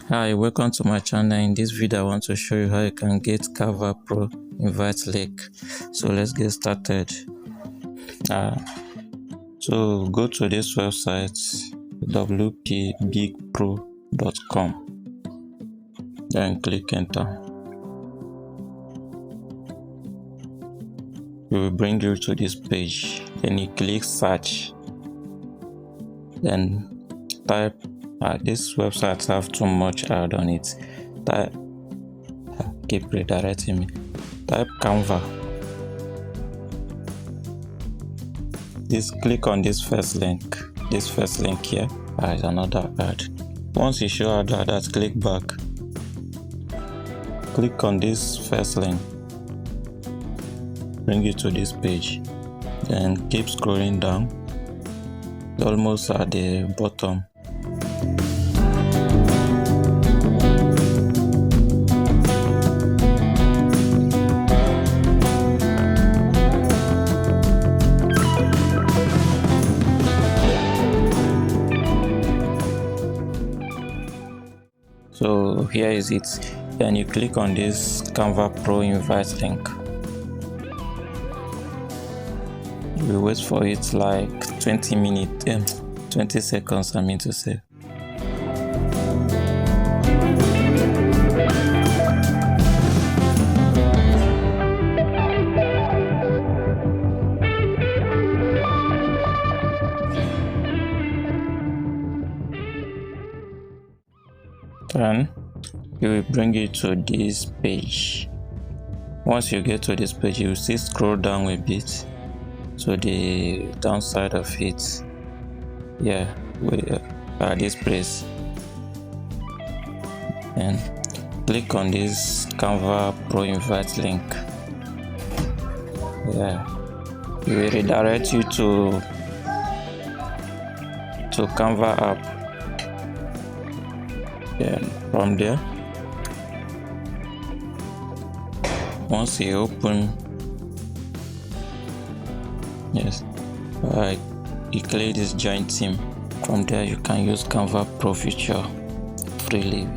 Hi, welcome to my channel. In this video I want to show you how you can get Canva Pro invite link. So let's get started. So go to this website wpbigpro.com, then click enter. It will bring you to this page, then you click search, then type this website have too much ad on it. Keep redirecting me. Type Canva. Click on this first link. This first link here is another ad. Once you show ad, click back. Click on this first link. Bring you to this page. Then keep scrolling down. Almost at the bottom. So here is it. Then you click on this Canva Pro invite link. You wait for it like 20 seconds, I mean to say. Then it will bring you to this page. Once you get to this page, you will see scroll down a bit. So the downside of it, this place, and click on this Canva Pro invite link. It will redirect you to Canva app. Then from there, once you open, you clear this join team. From there you can use Canva Pro feature freely.